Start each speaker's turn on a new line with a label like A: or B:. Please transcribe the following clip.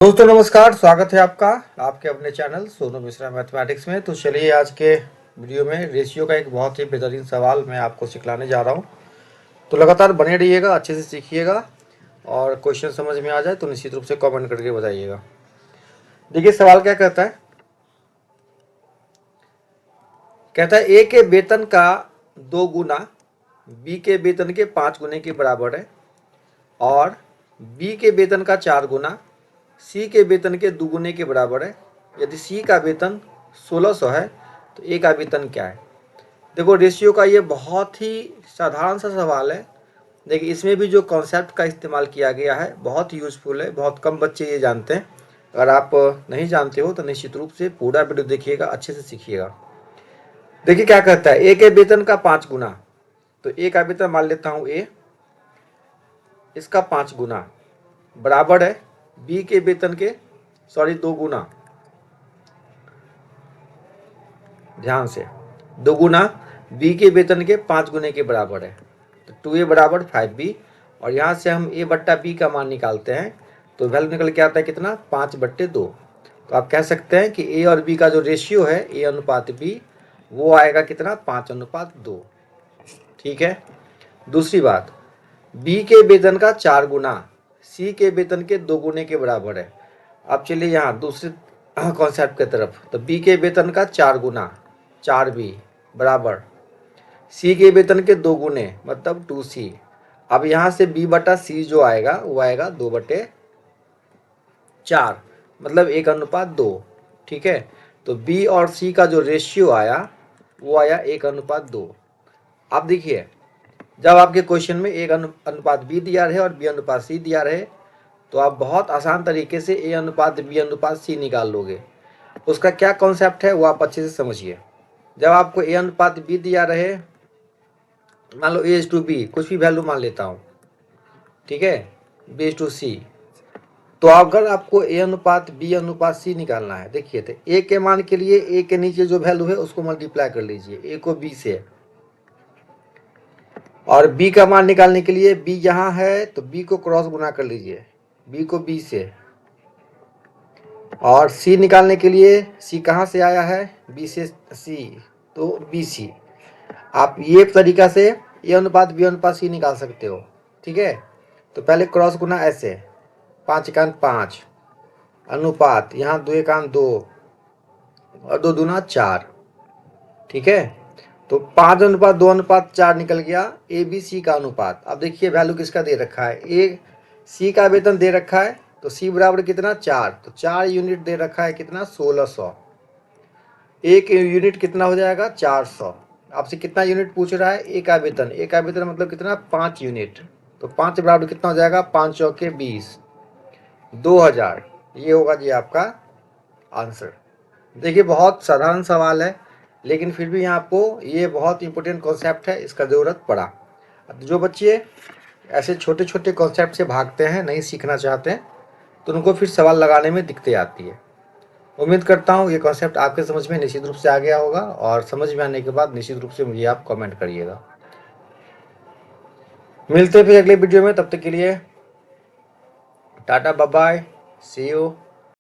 A: दोस्तों नमस्कार, स्वागत है आपका आपके अपने चैनल सोनू मिश्रा मैथमेटिक्स में। तो चलिए आज के वीडियो में रेशियो का एक बहुत ही बेहतरीन सवाल मैं आपको सिखलाने जा रहा हूं। तो लगातार बने रहिएगा, अच्छे से सीखिएगा और क्वेश्चन समझ में आ जाए तो निश्चित रूप से कमेंट करके बताइएगा। देखिए सवाल क्या कहता है। कहता है ए के वेतन का 2 गुना बी के वेतन के 5 गुने के बराबर है और बी के वेतन का 4 गुना सी के वेतन के 2 गुने के बराबर है। यदि सी का वेतन 1600 है तो ए का वेतन क्या है। देखो रेशियो का ये बहुत ही साधारण सा सवाल है, देखिए इसमें भी जो कॉन्सेप्ट का इस्तेमाल किया गया है बहुत यूजफुल है, बहुत कम बच्चे ये जानते हैं। अगर आप नहीं जानते हो तो निश्चित रूप से पूरा वीडियो देखिएगा, अच्छे से सीखिएगा। देखिए क्या कहता है, ए के वेतन का 5 गुना, तो ए का वेतन मान लेता हूँ ए, इसका 5 गुना बराबर है बी के वेतन के 2 गुना, ध्यान से 2 गुना बी के वेतन के 5 गुने के बराबर है। तो 2a बराबर 5b और यहाँ से हम a बट्टा b का मान निकालते हैं तो वैल्यू निकल के आता है कितना, 5/2। तो आप कह सकते हैं कि a और b का जो रेशियो है a अनुपात b वो आएगा कितना, 5:2। ठीक है। दूसरी बात, b के वेतन का 4 गुना c के वेतन के 2 गुने के बराबर है। अब चलिए यहाँ दूसरे कॉन्सेप्ट की तरफ। तो b के वेतन का 4 गुना 4b बराबर सी के वेतन के 2 गुने मतलब 2c। अब यहाँ से b बटा सी जो आएगा वो आएगा 2/4 मतलब 1:2। ठीक है। तो b और c का जो रेशियो आया वो आया 1:2। अब देखिए जब आपके क्वेश्चन में 1:b दिया रहे और b/c दिया रहे तो आप बहुत आसान तरीके से a/b/c निकाल लोगे। उसका क्या कॉन्सेप्ट है वो आप अच्छे से समझिए। जब आपको a/b दिया रहे, मान लो a/b कुछ भी वैल्यू मान लेता हूँ, ठीक है, b/c, तो अगर आपको a/b/c निकालना है, देखिए तो a के मान के लिए a के नीचे जो वैल्यू है उसको मल्टीप्लाई कर लीजिए, a को b से, और b का मान निकालने के लिए b यहाँ है तो b को क्रॉस गुना कर लीजिए, b को b से, और c निकालने के लिए c कहाँ से आया है, b से c, तो bc। आप ये तरीका से a/b/c निकाल सकते हो। ठीक है। तो पहले क्रॉस गुना ऐसे, 5×5 अनुपात, यहाँ 2×2 और 2×4। ठीक है। तो 5:2:4 निकल गया ए बी सी का अनुपात। अब देखिए वैल्यू किसका दे रखा है, ए सी का वेतन दे रखा है तो सी बराबर कितना, 4, तो 4 यूनिट दे रखा है कितना, 1600। एक यूनिट कितना हो जाएगा, 400। आपसे कितना यूनिट पूछ रहा है, ए का वेतन, ए का वेतन मतलब कितना, 5 यूनिट। तो 5 बराबर कितना हो जाएगा, 5 चौके 20, 2000। ये होगा जी आपका आंसर। देखिए बहुत साधारण सवाल है लेकिन फिर भी यहाँ आपको ये बहुत इंपॉर्टेंट कॉन्सेप्ट है, इसका ज़रूरत पड़ा। अब जो बच्चे ऐसे छोटे छोटे कॉन्सेप्ट से भागते हैं, नहीं सीखना चाहते हैं, तो उनको फिर सवाल लगाने में दिक्कतें आती है। उम्मीद करता हूँ ये कॉन्सेप्ट आपके समझ में निश्चित रूप से आ गया होगा और समझ में आने के बाद निश्चित रूप से मुझे आप कमेंट करिएगा। मिलते हैं फिर अगले वीडियो में, तब तक के लिए tata bye bye, see you.